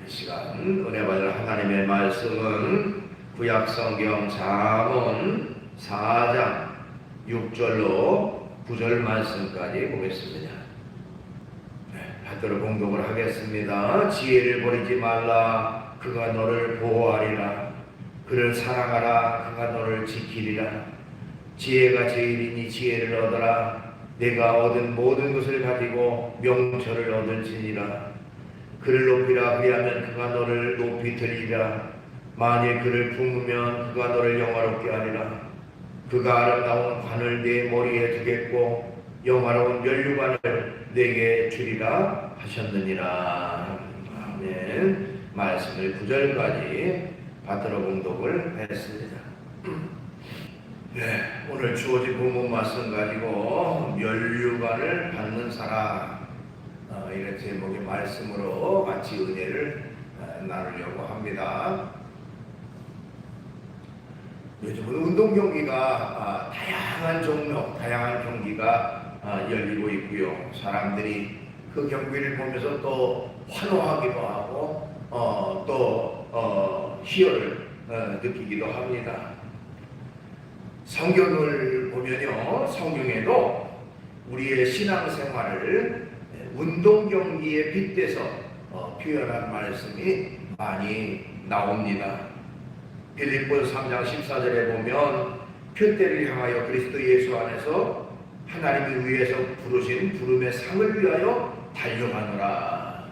이 시간 은혜 받을 하나님의 말씀은 구약성경 잠언 4장 6절로 9절 말씀까지 보겠습니다. 받들어 봉독을 하겠습니다. 지혜를 버리지 말라. 그가 너를 보호하리라. 그를 사랑하라. 그가 너를 지키리라. 지혜가 제일이니 지혜를 얻어라. 내가 얻은 모든 것을 가지고 명철을 얻을지니라. 그를 높이라. 그리하면 그가 너를 높이 들리리라. 만일 그를 품으면 그가 너를 영화롭게 하리라. 그가 아름다운 관을 네 머리에 두겠고 영화로운 면류관을 내게 주리라 하셨느니라. 아멘. 말씀을 9절까지 받들어 봉독을 했습니다. 오늘 주어진 본문 말씀 가지고 면류관을 받는 사람, 이런 제목의 말씀으로 같이 은혜를 나누려고 합니다. 요즘은 운동 경기가 다양한 종목, 다양한 경기가 열리고 있고요. 사람들이 그 경기를 보면서 또 환호하기도 하고 또 희열을 느끼기도 합니다. 성경을 보면요, 성경에도 우리의 신앙생활을 운동 경기에 빗대서 표현한 말씀이 많이 나옵니다. 빌립보서 3장 14절에 보면 표대를 향하여 그리스도 예수 안에서 하나님이 위에서 부르신 부름의 상을 위하여 달려가노라.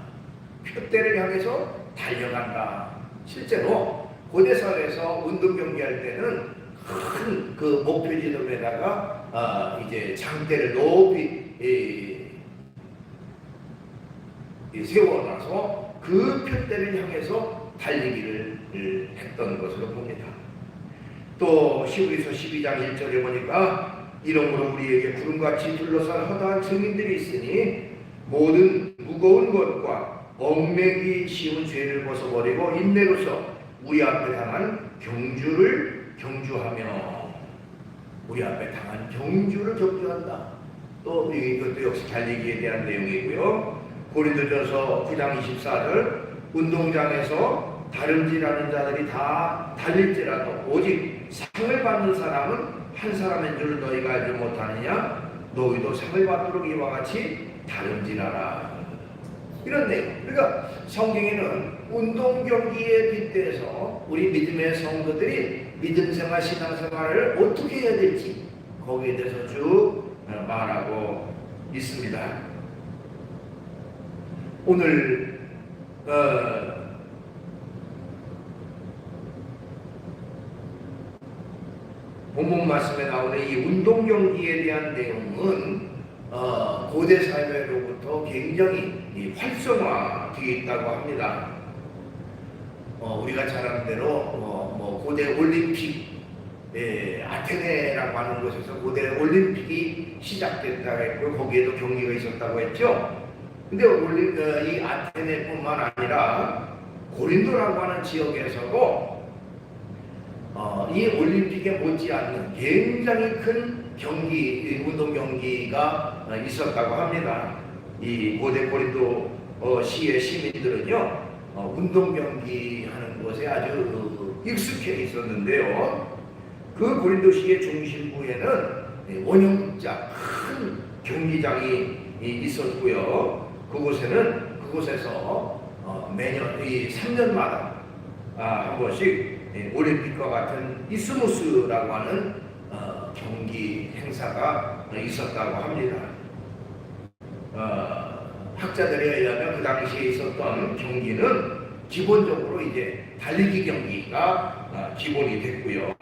표대를 향해서 달려간다. 실제로 고대사회에서 운동 경기할 때는 큰 그 목표 지점에다가 이제 장대를 높이 세워놔서 그 표대를 향해서 달리기를 했던 것으로 봅니다. 또 히브리서 12장 1절에 보니까 이러므로 우리에게 구름같이 둘러싼 허다한 증인들이 있으니 모든 무거운 것과 얽매기 쉬운 죄를 벗어버리고 인내로서 우리 앞에 당한 경주를 경주하며, 우리 앞에 당한 경주를 경주한다. 또 이것도 역시 달리기에 대한 내용이고요. 고린도전서 9장 24절 운동장에서 다름질하는 자들이 다 달릴지라도 오직 상을 받는 사람은 한 사람인 줄 너희가 알지 못하느냐. 너희도 상을 받도록 이와 같이 다름질하라. 이런 내용. 그러니까 성경에는 운동 경기에 빗대서 우리 믿음의 성도들이 믿음생활, 신앙생활을 어떻게 해야 될지 거기에 대해서 쭉 말하고 있습니다. 오늘 본문 말씀에 나오는 이 운동 경기에 대한 내용은 고대 사회로부터 굉장히 활성화되어 있다고 합니다. 우리가 잘 아는 대로 고대 올림픽, 아테네라고 하는 곳에서 고대 올림픽이 시작됐다고 했고 거기에도 경기가 있었다고 했죠. 근데 이 아테네뿐만 아니라 고린도라고 하는 지역에서도 이 올림픽에 못지않는 굉장히 큰 경기, 운동 경기가 있었다고 합니다. 이 고대 고린도 시의 시민들은요, 운동 경기 하는 것에 아주 익숙해 있었는데요. 그 고린도 시의 중심부에는 원형자 큰 경기장이 있었고요. 그곳에서 매년 3년마다 한 번씩 올림픽과 같은 이스무스라고 하는 경기 행사가 있었다고 합니다. 학자들에 의하면 그 당시에 있었던 경기는 기본적으로 이제 달리기 경기가 기본이 됐고요.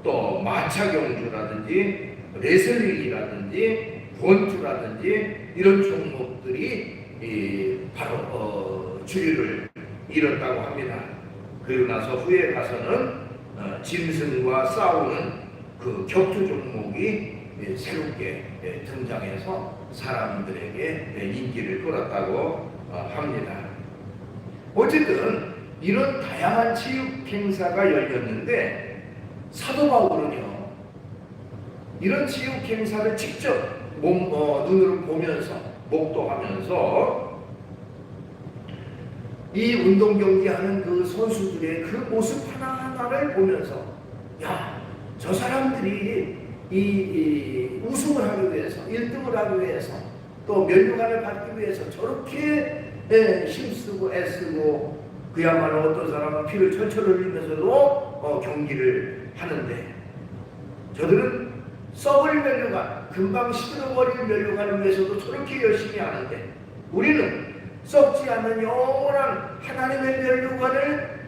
또 마차 경주라든지 레슬링이라든지 권투라든지 이런 종목들이 바로 주류를 이뤘다고 합니다. 그리고 나서 후에 가서는 짐승과 싸우는 그 격투 종목이 새롭게 등장해서 사람들에게 인기를 끌었다고 합니다. 어쨌든 이런 다양한 체육 행사가 열렸는데 사도 바울은요, 이런 체육 행사를 직접 눈으로 보면서 목도하면서 이 운동 경기하는 그 선수들의 그 모습 하나하나를 보면서 야, 저 사람들이 이 우승을 하기 위해서 1등을 하기 위해서 또 면류관을 받기 위해서 저렇게 힘쓰고 애쓰고 그야말로 어떤 사람은 피를 철철 흘리면서도 경기를 하는데 저들은 썩을 면류관, 금방 시들어버릴 면류관을 위해서도 저렇게 열심히 하는데 우리는 썩지 않는 영원한 하나님의 면류관을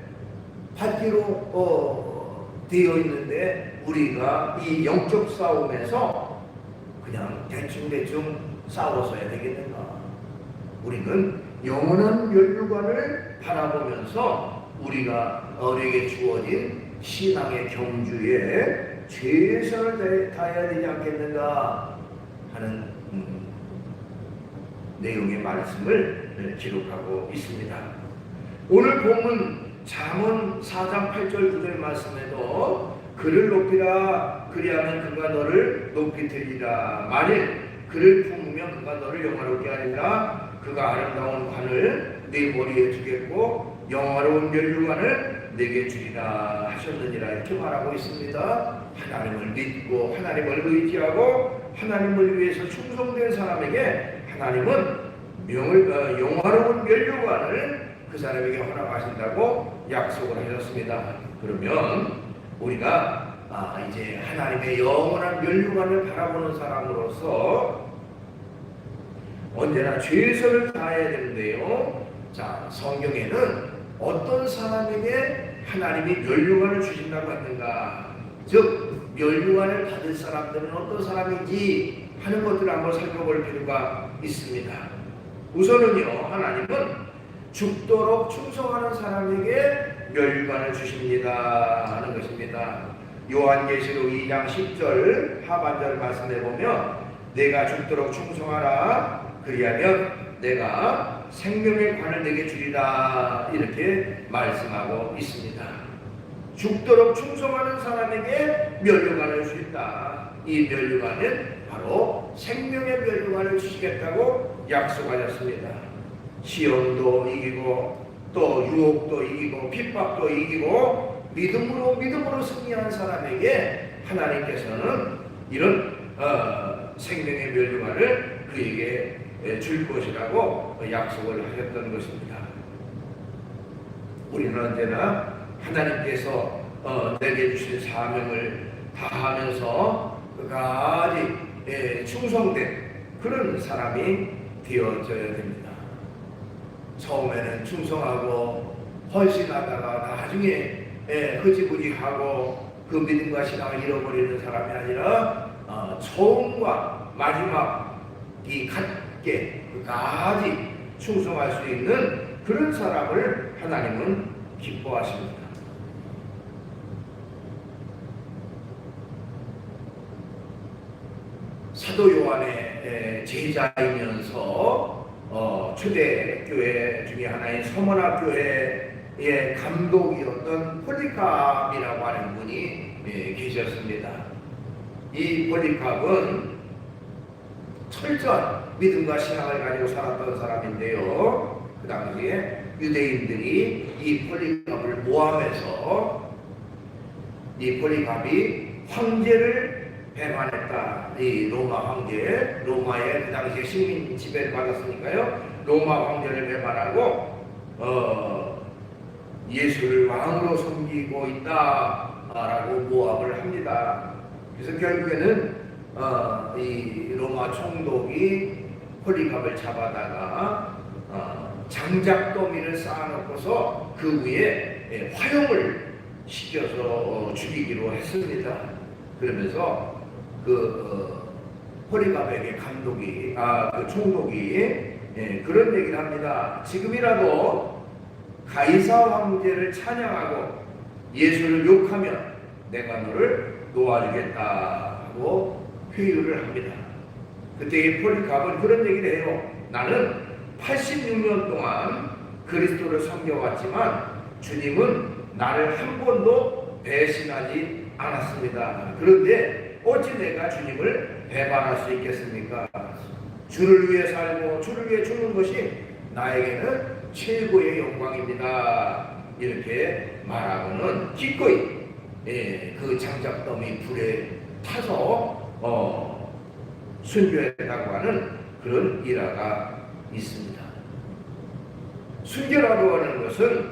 받기로 되어 있는데 우리가 이 영적 싸움에서 그냥 대충 싸워서야 되겠는가? 우리는 영원한 면류관을 바라보면서 우리에게 주어진 신앙의 경주에 최선을 다해야 되지 않겠는가 하는 내용의 말씀을 기록하고 있습니다. 오늘 본문 잠언 4장 8절 9절 말씀에도 그를 높이라 그리하면 그가 너를 높이 들리라 만일 그를 품으면 그가 너를 영화롭게 하리라 그가 아름다운 관을 네 머리에 두겠고 영화로운 면류관을 내게 주리라 하셨느니라 이렇게 말하고 있습니다. 하나님을 믿고 하나님을 의지하고 하나님을 위해서 충성된 사람에게 하나님은 영화로운 면류관을 그 사람에게 허락하신다고 약속을 하셨습니다. 그러면 우리가 이제 하나님의 영원한 면류관을 바라보는 사람으로서 언제나 최선을 다해야 되는데요. 자, 성경에는 어떤 사람에게 하나님이 면류관을 주신다고 했는가? 즉 면류관을 받을 사람들은 어떤 사람인지 하는 것들을 한번 살펴볼 필요가 있습니다. 우선은요, 하나님은 죽도록 충성하는 사람에게 면류관을 주십니다 하는 것입니다. 요한계시록 2장 10절 하반절 말씀에 보면 내가 죽도록 충성하라 그리하면 내가 생명의 관을 내게 주리라 이렇게 말씀하고 있습니다. 죽도록 충성하는 사람에게 면류관을 주신다. 이 면류관은 바로 생명의 면류관을 주시겠다고 약속하셨습니다. 시험도 이기고 또 유혹도 이기고 핍박도 이기고 믿음으로 승리한 사람에게 하나님께서는 이런 생명의 면류관을 그에게 줄 것이라고 약속을 하셨던 것입니다. 우리는 언제나 하나님께서 내게 주신 사명을 다하면서 끝까지 충성된 그런 사람이 되어져야 됩니다. 처음에는 충성하고 헌신하다가 나중에 흐지부지하고 그 믿음과 신앙을 잃어버리는 사람이 아니라 처음과 마지막이 같게 끝까지 충성할 수 있는 그런 사람을 하나님은 기뻐하십니다. 사도 요한의 제자이면서 초대교회 중에 하나인 서문학교회의 감독이었던 폴리캅이라고 하는 분이 계셨습니다. 이 폴리캅은 철저한 믿음과 신앙을 가지고 살았던 사람인데요. 그 당시에 유대인들이 이 폴리캅을 모함해서 이 폴리캅이 황제를 배반했다. 이 로마 황제, 로마의 그 당시에 식민 지배를 받았으니까요. 로마 황제를 배반하고 예수를 왕으로 섬기고 있다라고 모함을 합니다. 그래서 결국에는 이 로마 총독이 폴리캅을 잡아다가 장작더미를 쌓아놓고서 그 위에 화형을 시켜서 죽이기로 했습니다. 그러면서 그 폴리캅에게 그 총독이 그런 얘기를 합니다. 지금이라도 가이사 황제를 찬양하고 예수를 욕하면 내가 너를 놓아주겠다고 회유를 합니다. 그때 이 폴리캅은 그런 얘기를 해요. 나는 86년 동안 그리스도를 섬겨왔지만 주님은 나를 한 번도 배신하지 않았습니다. 그런데 어찌 내가 주님을 배반할 수 있겠습니까? 주를 위해 살고 주를 위해 죽는 것이 나에게는 최고의 영광입니다. 이렇게 말하고는 기꺼이 그 장작더미 불에 타서 순교했다고 하는 그런 일화가 있습니다. 순교라고 하는 것은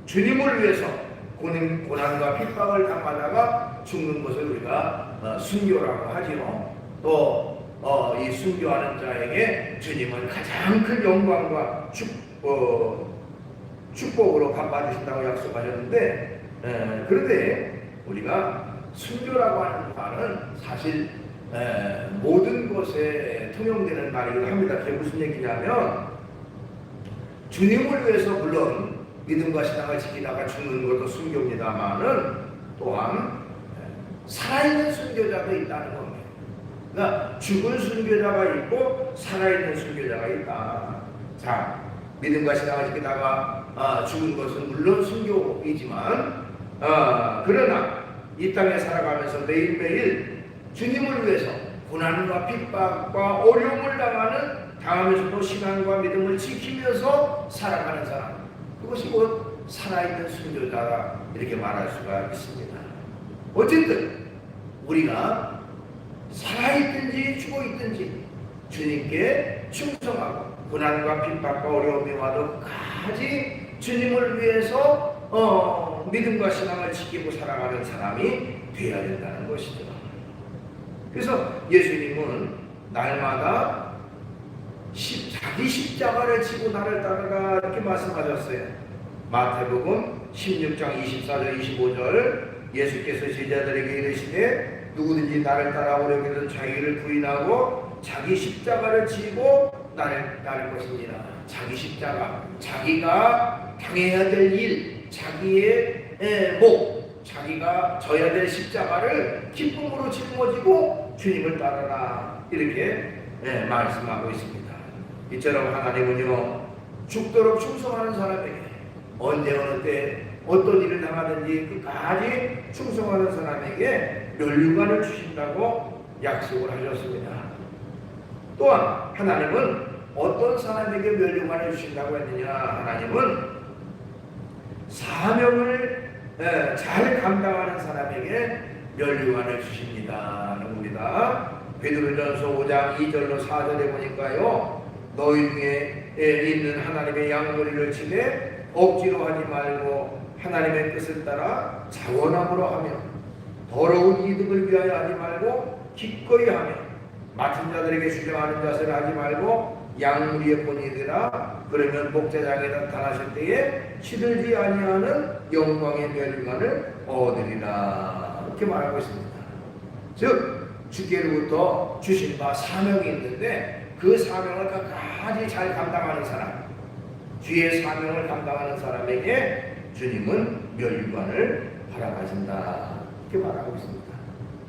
주님을 위해서 고난과 핍박을 당하다가 죽는 것을 우리가 순교라고 하지요. 또 이 순교하는 자에게 주님은 가장 큰 영광과 축복으로 갚아주신다고 약속하셨는데, 그런데 우리가 순교라고 하는 말은 사실 모든 것에 통용되는 말이기도 합니다. 그게 무슨 얘기냐면, 주님을 위해서 물론 믿음과 신앙을 지키다가 죽는 것도 순교입니다만은 또한 살아있는 순교자도 있다는 겁니다. 그러니까 죽은 순교자가 있고 살아있는 순교자가 있다. 자, 믿음과 신앙을 지키다가 죽은 것은 물론 순교이지만 그러나 이 땅에 살아가면서 매일매일 주님을 위해서 고난과 핍박과 어려움을 당하면서도 신앙과 믿음을 지키면서 살아가는 사람, 그것이 곧 살아있는 순교자라 이렇게 말할 수가 있습니다. 어쨌든 우리가 살아있든지 죽어있든지 주님께 충성하고 고난과 핍박과 어려움이 와도 끝까지 주님을 위해서 믿음과 신앙을 지키고 살아가는 사람이 되어야 된다는 것이죠. 그래서 예수님은 날마다 자기 십자가를 지고 나를 따르라 이렇게 말씀하셨어요. 마태복음 16장 24절 25절 예수께서 제자들에게 이르시되 누구든지 나를 따라오려거든 자기를 부인하고 자기 십자가를 지고 나를 따를 것입니다. 자기 십자가, 자기가 당해야 될 일, 자기의 목, 자기가 져야 될 십자가를 기쁨으로 짊어지고 주님을 따르라 이렇게 말씀하고 있습니다. 이처럼 하나님은요 죽도록 충성하는 사람에게 언제 어느 때 어떤 일을 당하든지 끝까지 충성하는 사람에게 멸류관을 주신다고 약속을 하셨습니다. 또한 하나님은 어떤 사람에게 멸류관을 주신다고 했느냐, 하나님은 사명을 잘 감당하는 사람에게 멸류관을 주십니다. 봅니다. 베드로전서 5장 2절로 4절에 보니까요, 너희 중에 있는 하나님의 양머리를 치되 억지로 하지 말고 하나님의 뜻을 따라 자원함으로 하며 더러운 이득을 위하여 하지 말고 기꺼이 하며 맡은 자들에게 주장하는 자세를 하지 말고 양무리의 본이되라. 그러면 목자장에 나타나실 때에 시들지 아니하는 영광의 멸류관을 얻으리라. 이렇게 말하고 있습니다. 즉 주께로부터 주신 바 사명이 있는데 그 사명을 끝까지 잘 감당하는 사람, 주의 사명을 감당하는 사람에게 주님은 멸류관을 허락하신다 이렇게 말하고 있습니다.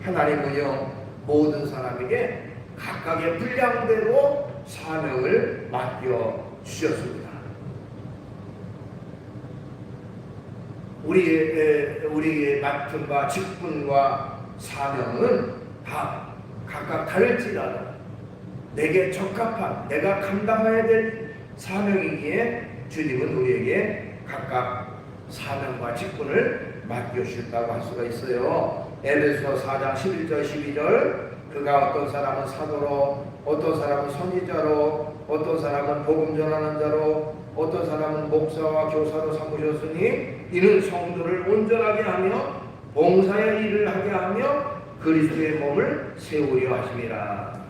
하나님은요 모든 사람에게 각각의 분량대로 사명을 맡겨 주셨습니다. 우리의 맡은 바 직분과 사명은 다 각각 다를지라도 내게 적합한, 내가 감당해야 될 사명이기에 주님은 우리에게 각각 사명과 직분을 맡겨주셨다고 할 수가 있어요. 에베소 4장 11절 12절 그가 어떤 사람은 사도로, 어떤 사람은 선지자로, 어떤 사람은 복음 전하는 자로, 어떤 사람은 목사와 교사로 삼으셨으니 이는 성도를 온전하게 하며 봉사의 일을 하게 하며 그리스도의 몸을 세우려 하심이라.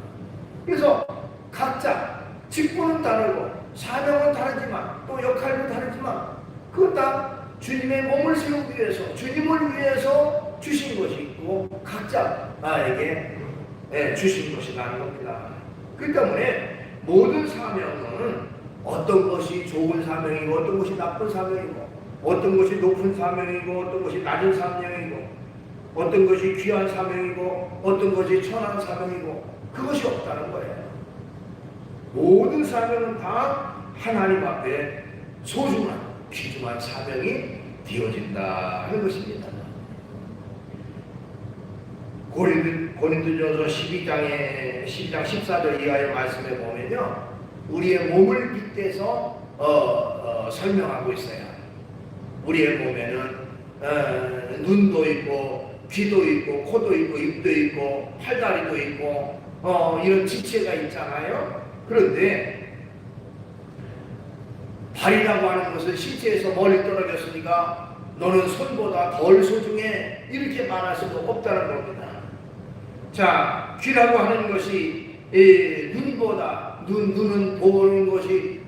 그래서 각자 직분은 다르고 사명은 다르지만 또 역할도 다르지만 그것 다 주님의 몸을 세우기 위해서, 주님을 위해서 주신 것이 있고 각자 나에게 주신 것이라는 겁니다. 그렇기 때문에 모든 사명은 어떤 것이 좋은 사명이고 어떤 것이 나쁜 사명이고 어떤 것이 높은 사명이고 어떤 것이 낮은 사명이고 어떤 것이 귀한 사명이고 어떤 것이 천한 사명이고 그것이 없다는 거예요. 모든 사명은 다 하나님 앞에 소중한 귀중한 사명이 되어진다 하는 것입니다. 고린도전서 12장 14절 이하의 말씀에 보면요, 우리의 몸을 빗대서 설명하고 있어요. 우리의 몸에는 눈도 있고 귀도 있고 코도 있고 입도 있고 팔다리도 있고 이런 지체가 있잖아요. 그런데 발이라고 하는 것은 신체에서 멀리 떨어졌으니까 너는 손보다 덜 소중해 이렇게 말할 수도 없다는 겁니다. 자, 귀라고 하는 것이 눈보다 눈은 보는 것이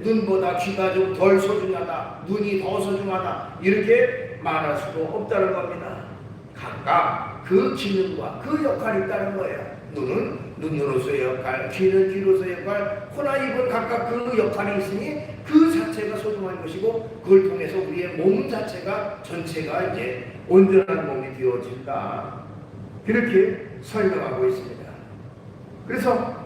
눈보다 귀가 좀 덜 소중하다, 눈이 더 소중하다 이렇게 말할 수도 없다는 겁니다. 각각 그 기능과 그 역할이 있다는 거예요. 눈은 눈으로서의 역할, 귀는 귀로서의 역할, 코나 입은 각각 그 역할이 있으니 그 자체가 소중한 것이고 그걸 통해서 우리의 몸 자체가 전체가 이제 온전한 몸이 되어진다. 그렇게 설명하고 있습니다. 그래서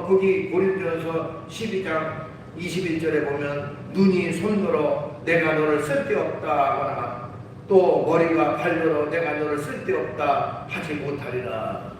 거기 고린도전서 12장 21절에 보면 눈이 손들어 내가 너를 쓸데없다 하거나 또 머리가 발들어 내가 너를 쓸데없다 하지 못하리라.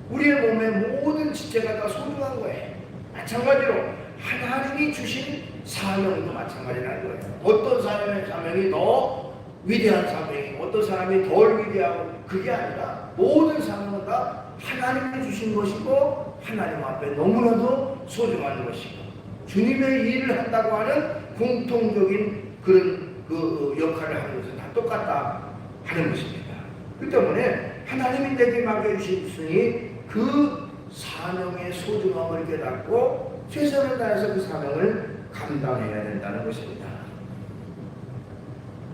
우리의 몸의 모든 지체가 다 소중한 거예요. 마찬가지로 하나님이 주신 사명도 마찬가지라는 거예요. 어떤 사명이 더 위대한 사명이 어떤 사람이 덜 위대하고 그게 아니라 모든 사명은 다 하나님이 주신 것이고 하나님 앞에 너무나도 소중한 것이고 주님의 일을 한다고 하는 공통적인 그런 그 역할을 하는 것은 다 똑같다 하는 것입니다. 그 때문에 하나님이 내게 맡겨주셨으니 그 사명의 소중함을 깨닫고 최선을 다해서 그 사명을 감당해야 된다는 것입니다.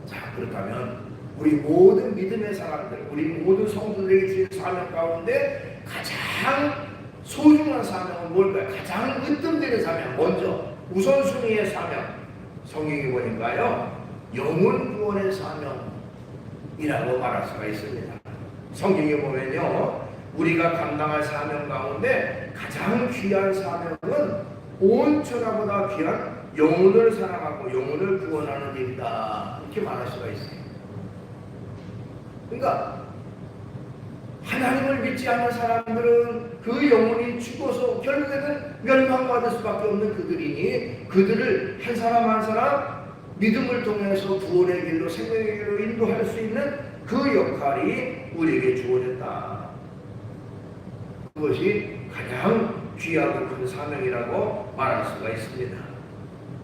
자, 그렇다면 우리 모든 믿음의 사람들, 우리 모든 성도들에게 주신 사명 가운데 가장 소중한 사명은 뭘까요? 가장 으뜸되는 사명, 먼저 우선순위의 사명, 성경에 보니까요 영혼 구원의 사명이라고 말할 수가 있습니다. 성경에 보면요 우리가 감당할 사명 가운데 가장 귀한 사명은 온 천하보다 귀한 영혼을 사랑하고 영혼을 구원하는 일이다 이렇게 말할 수가 있어요. 그러니까 하나님을 믿지 않는 사람들은 그 영혼이 죽어서 결국에는 멸망받을 수밖에 없는 그들이니 그들을 한 사람 한 사람 믿음을 통해서 구원의 길로 생명의 길로 인도할 수 있는 그 역할이 우리에게 주어졌다. 그것이 가장 귀하고 큰 사명이라고 말할 수가 있습니다.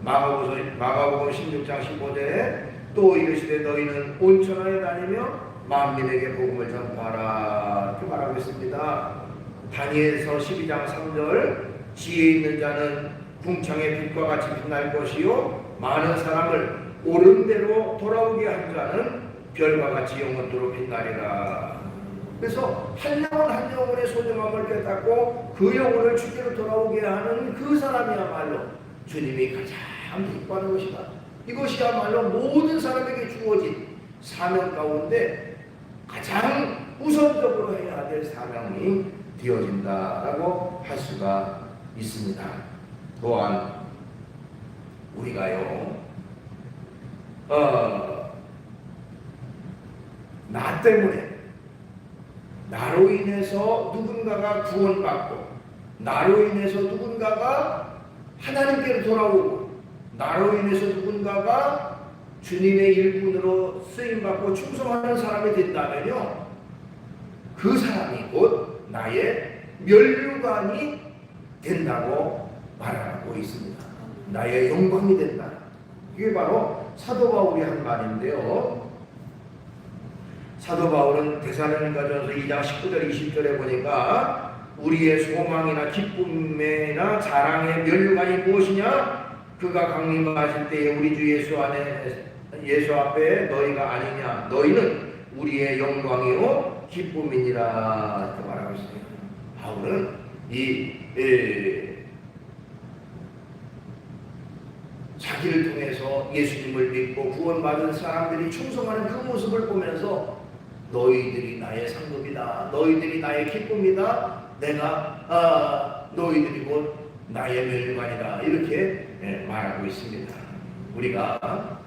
마가복음 16장 15절에 또 이르시되 너희는 온 천하에 다니며 만민에게 복음을 전파하라 이렇게 말하고 있습니다. 다니엘서 12장 3절 지혜 있는 자는 궁창의 빛과 같이 빛날 것이요 많은 사람을 옳은 대로 돌아오게 한 자는 별과 같이 영원토록 빛나리라. 그래서 한 영혼 한 영혼의 소중함을 깨닫고 그 영혼을 주께로 돌아오게 하는 그 사람이야말로 주님이 가장 기뻐하는 것이다. 이것이야말로 모든 사람에게 주어진 사명 가운데 가장 우선적으로 해야 될 사명이 되어진다라고 할 수가 있습니다. 또한 우리가요 나 때문에 나로 인해서 누군가가 구원받고 나로 인해서 누군가가 하나님께로 돌아오고 나로 인해서 누군가가 주님의 일꾼으로 쓰임받고 충성하는 사람이 된다면요 그 사람이 곧 나의 면류관이 된다고 말하고 있습니다. 나의 영광이 된다. 이게 바로 사도 바울이 한 말인데요. 사도 바울은 데살로니가전서 2장 19절 20절에 보니까 우리의 소망이나 기쁨이나 자랑의 면류관이 무엇이냐? 그가 강림하실 때에 우리 주 예수 앞에 너희가 아니냐? 너희는 우리의 영광이요 기쁨이니라 이렇게 말하고 있습니다. 바울은 자기를 통해서 예수님을 믿고 구원받은 사람들이 충성하는 그 모습을 보면서 너희들이 나의 상급이다. 너희들이 나의 기쁨이다. 내가 너희들이 곧 나의 면류관이다. 이렇게 말하고 있습니다. 우리가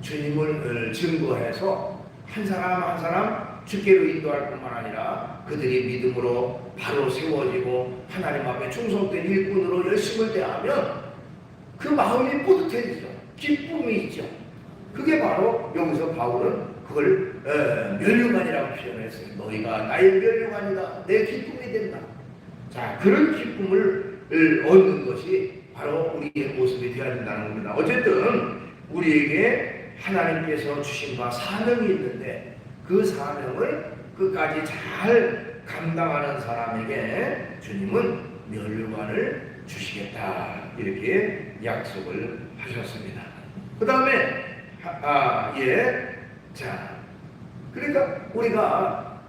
주님을 증거해서 한 사람 한 사람 주께로 인도할 뿐만 아니라 그들이 믿음으로 바로 세워지고 하나님 앞에 충성된 일꾼으로 열심을 다하면 그 마음이 뿌듯해지죠. 기쁨이 있죠. 그게 바로 여기서 바울은 그걸 면류관이라고 표현했어요. 너희가 나의 면류관이다. 내 기쁨이 된다. 자, 그런 기쁨을 얻는 것이 바로 우리의 모습이 되어야 된다는 겁니다. 어쨌든 우리에게 하나님께서 주신 바 사명이 있는데 그 사명을 끝까지 잘 감당하는 사람에게 주님은 면류관을 주시겠다 이렇게 약속을 하셨습니다. 그 다음에 자, 그러니까 우리가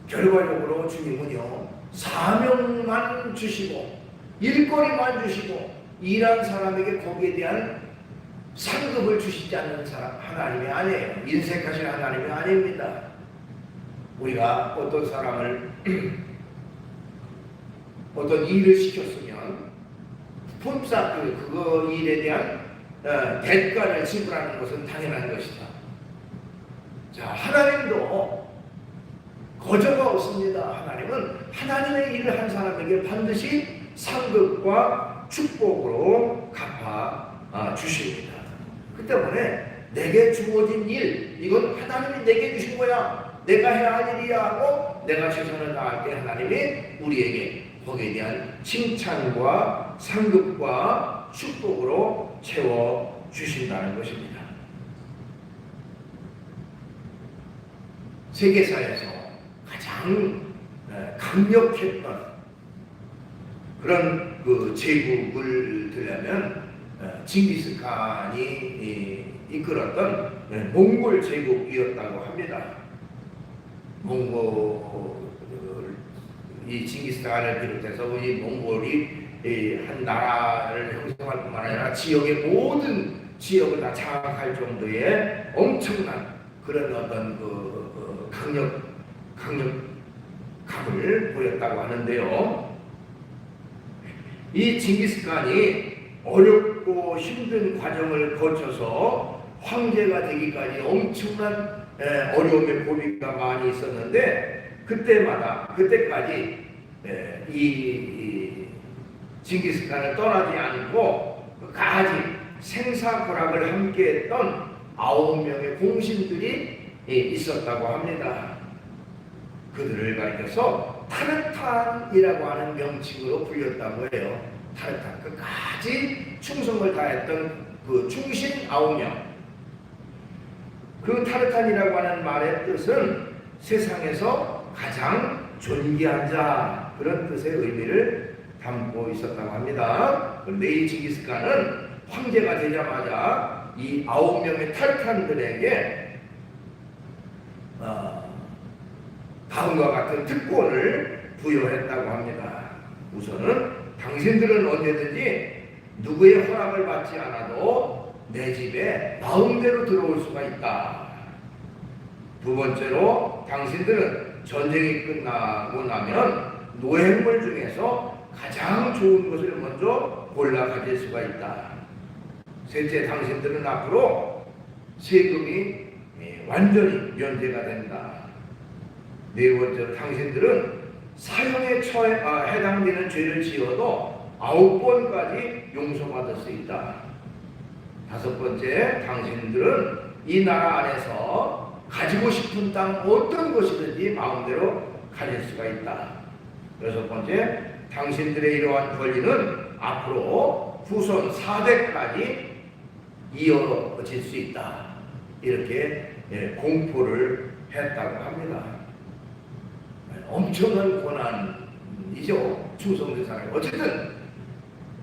결과적으로 주님은요 사명만 주시고 일거리만 주시고 일한 사람에게 거기에 대한 상급을 주시지 않는 사람 하나님이 아니에요. 인색하신 하나님이 아닙니다. 우리가 어떤 사람을 어떤 일을 시켰으면 품삯 그거 일에 대한 대가를 지불하는 것은 당연한 것이다. 자, 하나님도 거저가 없습니다. 하나님은 하나님의 일을 한 사람에게 반드시 상급과 축복으로 갚아 주십니다. 그 때문에 내게 주어진 일, 이건 하나님이 내게 주신 거야. 내가 해야 할 일이야 하고 내가 최선을 다할 때 하나님이 우리에게 거기에 대한 칭찬과 상급과 축복으로 채워 주신다는 것입니다. 세계사에서 가장 강력했던 그런 그 제국을 들려면 징기스칸이 이끌었던 몽골 제국이었다고 합니다. 이 징기스칸을 비롯해서 이 몽골이 한 나라를 형성할 뿐만 아니라 지역의 모든 지역을 다 장악할 정도의 엄청난 그런 어떤 강력함을 보였다고 하는데요. 이 징기스칸이 어렵고 힘든 과정을 거쳐서 황제가 되기까지 엄청난 어려움의 고비가 많이 있었는데 그때까지 이 징기스칸을 떠나지 않고 끝까지 생사고락을 함께했던 9명의 공신들이 있었다고 합니다. 그들을 가리켜서 타르탄이라고 하는 명칭으로 불렸다고 해요. 타르탄, 끝까지 충성을 다했던 그 충신 9명. 그 타르탄이라고 하는 말의 뜻은 세상에서 가장 존귀한 자, 그런 뜻의 의미를 담고 있었다고 합니다. 그런데 이 징기스칸은 황제가 되자마자 이 9명의 타르탄들에게 다음과 같은 특권을 부여했다고 합니다. 우선은 당신들은 언제든지 누구의 허락을 받지 않아도 내 집에 마음대로 들어올 수가 있다. 두 번째로 당신들은 전쟁이 끝나고 나면 노획물 중에서 가장 좋은 것을 먼저 골라 가질 수가 있다. 셋째, 당신들은 앞으로 세금이 완전히 면제가 된다. 네 번째로 당신들은 사형에 해당되는 죄를 지어도 9번까지 용서받을 수 있다. 다섯 번째, 당신들은 이 나라 안에서 가지고 싶은 땅 어떤 것이든지 마음대로 가질 수가 있다. 여섯 번째, 당신들의 이러한 권리는 앞으로 후손 4대까지 이어질 수 있다. 이렇게 공포를 했다고 합니다. 엄청난 고난이죠. 충성된 사람이. 어쨌든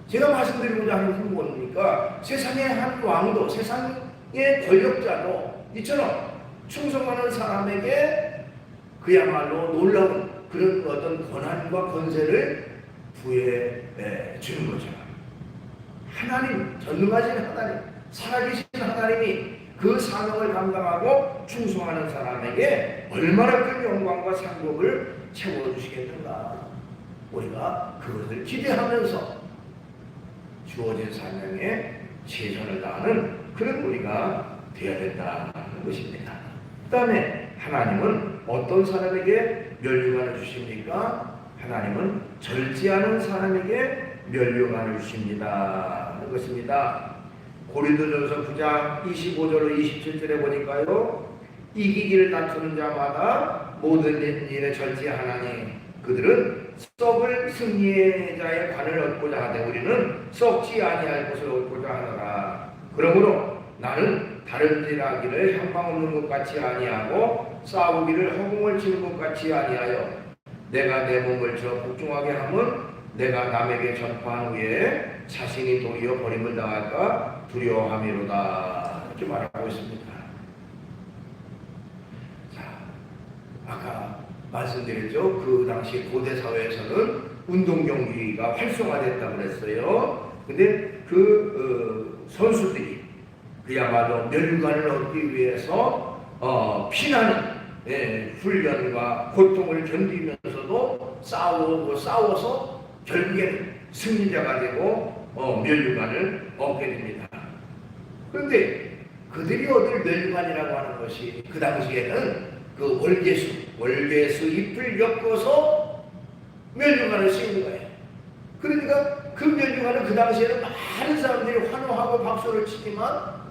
제가 말씀드리고자 하는 것은 뭡니까? 세상의 한 왕도, 세상의 권력자도 이처럼 충성하는 사람에게 그야말로 놀라운 그런 어떤 권한과 권세를 부여해 주는 거죠. 하나님, 전능하신 하나님, 살아계신 하나님이 그 사명을 감당하고 충성하는 사람에게 얼마나 큰 영광과 상급을 채워주시겠는가. 우리가 그것을 기대하면서 주어진 사명에 최선을 다하는 그런 우리가 되어야 된다는 것입니다. 그 다음에 하나님은 어떤 사람에게 면류관을 주십니까? 하나님은 절제하는 사람에게 면류관을 주십니다 하는 것입니다. 고린도전서 9장 25절로 27절에 보니까요, 이기기를 다투는 자마다 모든 일에 절제하나니 그들은 썩을 승리의 자의 관을 얻고자 하되 우리는 썩지 아니할 것을 얻고자 하노라. 그러므로 나는 다른 일하기를 향방 없는 것 같이 아니하고 싸우기를 허공을 치는 것 같이 아니하여 내가 내 몸을 저 복종하게 함은 내가 남에게 전파한 후에 자신이 도리어 버림을 당할까 두려워함이로다. 이렇게 말하고 있습니다. 자, 아까 말씀드렸죠. 그 당시 고대 사회에서는 운동 경기가 활성화됐다고 그랬어요. 근데 선수들이 그야말로 면류관을 얻기 위해서 피나는 훈련과 고통을 견디면서도 싸워서 결국에는 승리자가 되고 면류관을 얻게 됩니다. 그런데 그들이 얻을 면류관이라고 하는 것이 그 당시에는 그 월계수 잎을 엮어서 면류관을 쓰는 거예요. 그러니까 그 면류관은 그 당시에는 많은 사람들이 환호하고 박수를 치지만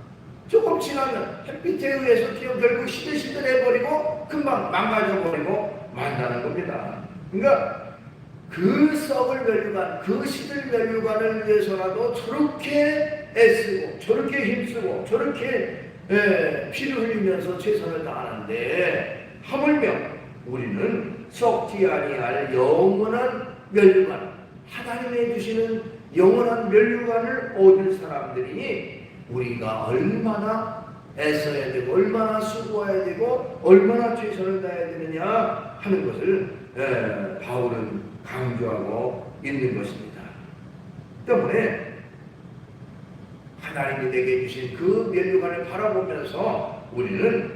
조금 지나면 햇빛에 의해서 결국 시들시들해버리고 금방 망가져버리고 만다는 겁니다. 그러니까 그 썩을 면류관, 그 시들 면류관을 위해서라도 저렇게 애쓰고 저렇게 힘쓰고 저렇게 피를 흘리면서 최선을 다하는데 하물며 우리는 썩지 아니할 영원한 면류관, 하나님이 주시는 영원한 면류관을 얻을 사람들이니 우리가 얼마나 애써야 되고 얼마나 수고해야 되고 얼마나 최선을 다해야 되느냐 하는 것을 바울은 강조하고 있는 것입니다. 때문에 하나님이 내게 주신 그 면류관을 바라보면서 우리는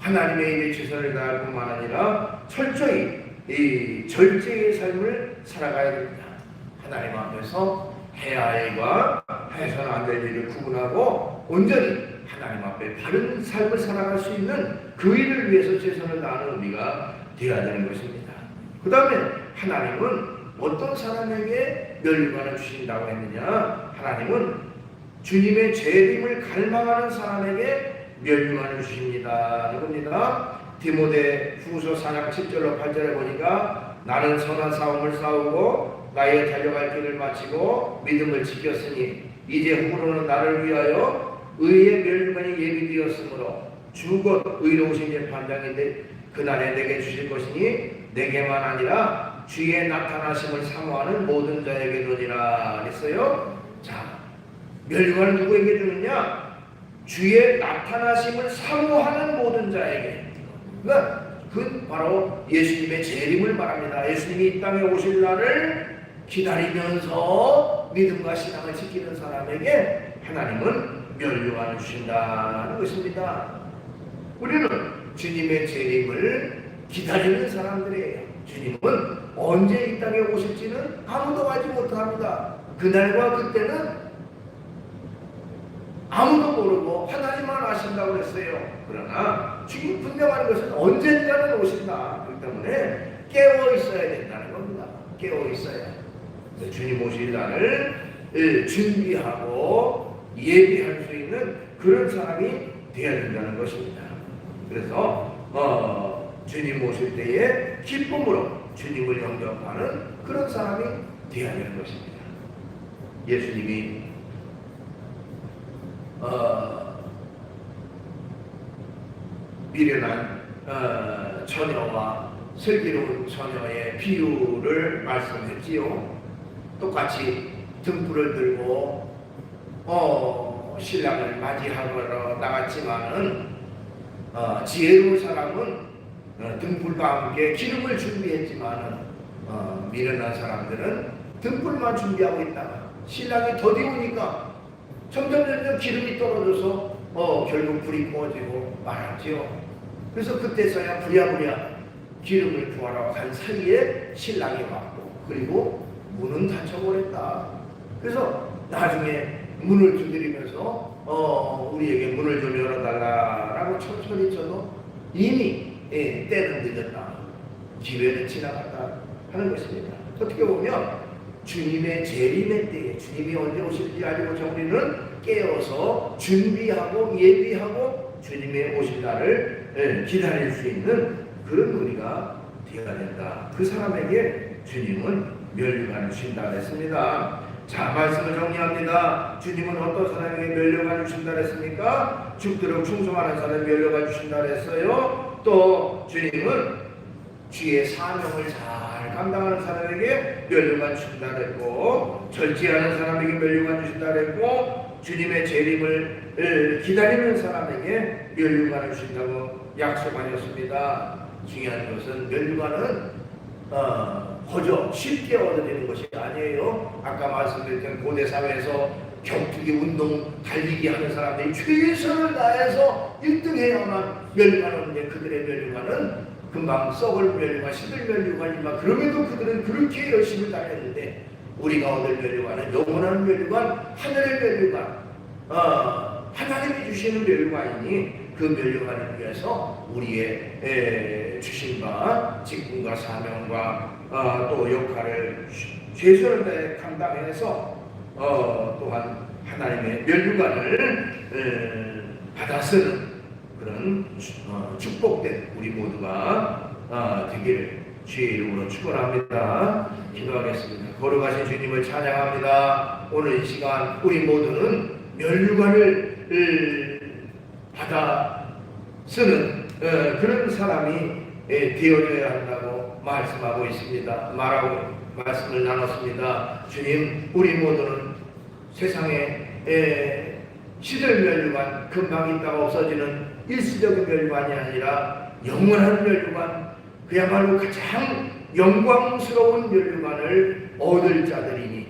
하나님의 일에 최선을 다할 뿐만 아니라 철저히 이 절제의 삶을 살아가야 됩니다. 하나님 앞에서 해야 할 일과 해서는 안 될 일을 구분하고 온전히 하나님 앞에 바른 삶을 살아갈 수 있는 그 일을 위해서 최선을 다하는 우리가 되어야 되는 것입니다. 그 다음에 하나님은 어떤 사람에게 면류관을 주신다고 했느냐? 하나님은 주님의 재림을 갈망하는 사람에게 면류관을 주십니다. 이겁니다. 디모데 후서 4장 7절로 8절에 보니까 나는 선한 싸움을 싸우고 나의 달려갈 길을 마치고 믿음을 지켰으니 이제 후로는 나를 위하여 의의 면류관이 예비되었으므로 주 곧 의로우신 재판장인데 그날에 내게 주실 것이니 내게만 아니라 주의 나타나심을 사모하는 모든 자에게도니라 했어요. 자, 면류관은 누구에게 주느냐? 주의 나타나심을 사모하는 모든 자에게. 그러니까 그건 바로 예수님의 재림을 말합니다. 예수님이 이 땅에 오실 날을 기다리면서 믿음과 신앙을 지키는 사람에게 하나님은 면류관을 주신다는 것입니다. 우리는 주님의 재림을 기다리는 사람들이에요. 주님은 언제 이 땅에 오실지는 아무도 알지 못합니다. 그날과 그때는 아무도 모르고 하나님만 아신다고 했어요. 그러나 주님 분명한 것은 언젠가는 오신다. 그렇기 때문에 깨어 있어야 된다는 겁니다. 깨어 있어야. 주님 오실 날을 준비하고 예비할 수 있는 그런 사람이 되어야 된다는 것입니다. 그래서 주님 오실 때에 기쁨으로 주님을 영접하는 그런 사람이 되어야 되는 것입니다. 예수님이 미련한 처녀와 슬기로운 처녀의 비유를 말씀했지요. 똑같이 등불을 들고 신랑을 맞이하러 나갔지만은 지혜로운 사람은 등불과 함께 기름을 준비했지만은 미련한 사람들은 등불만 준비하고 있다가 신랑이 더디우니까 점점 기름이 떨어져서 결국 불이 꺼지고 말았지요. 그래서 그때서야 부랴부랴 기름을 구하러 간 사이에 신랑이 왔고 그리고 문은 닫혀버렸다. 그래서 나중에 문을 두드리면서 우리에게 문을 좀 열어달라라고 천천히 쳐도 이미 때는 늦었다. 기회는 지나갔다 하는 것입니다. 어떻게 보면 주님의 재림의 때에 주님이 언제 오실지 알고자 우리는 깨어서 준비하고 예비하고 주님의 오실 날을 기다릴 수 있는 그런 우리가 되어야 된다. 그 사람에게 주님은 면류관을 주신다 그랬습니다. 자, 말씀을 정리합니다. 주님은 어떤 사람에게 면류관을 주신다 그랬습니까? 죽도록 충성하는 사람에게 면류관을 주신다 그랬어요. 또 주님은 주의 사명을 잘 감당하는 사람에게 면류관 주신다 그랬고, 절제하는 사람에게 면류관 주신다 그랬고, 주님의 재림을 기다리는 사람에게 면류관을 주신다고 약속하셨습니다. 중요한 것은 면류관은 거저 쉽게 얻어지는 것이 아니에요. 아까 말씀드렸던 고대 사회에서 격투기 운동 달리기 하는 사람들이 최선을 다해서 1등해야만 면류관을 얻는데 그들의 면류관은 금방 썩을 면류관, 식을 면류관이지만 그럼에도 그들은 그렇게 열심히 달렸는데 우리가 얻을 면류관은 영원한 면류관, 하늘의 면류관, 하나님이 주시는 면류관이니 그 면류관을 위해서 우리의 주신 바 직분과 사명과 또 역할을 최선을 다해 감당해서 또한 하나님의 면류관을 받아 쓰는 그런 축복된 우리 모두가 되기를 주의 이름으로 축원합니다. 기도하겠습니다. 거룩하신 주님을 찬양합니다. 오늘 이 시간 우리 모두는 면류관을 받아 쓰는 그런 사람이 되어져야 한다고 말씀하고 있습니다. 말씀을 나눴습니다. 주님, 우리 모두는 세상에 시들 면류관, 금방 있다가 없어지는 일시적인 면류관이 아니라 영원한 면류관, 그야말로 가장 영광스러운 면류관을 얻을 자들이니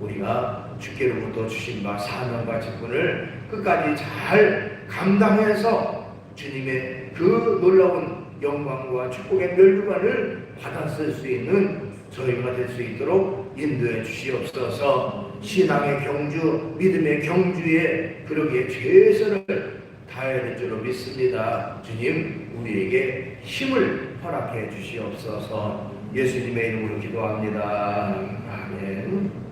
우리가 주께로부터 주신 바 사명과 직분을 끝까지 잘 감당해서 주님의 그 놀라운 영광과 축복의 면류관을 받았을 수 있는 저희가 될 수 있도록 인도해 주시옵소서. 신앙의 경주, 믿음의 경주에 그러기에 최선을 다해야 될 줄로 믿습니다. 주님, 우리에게 힘을 허락해 주시옵소서. 예수님의 이름으로 기도합니다. 아멘.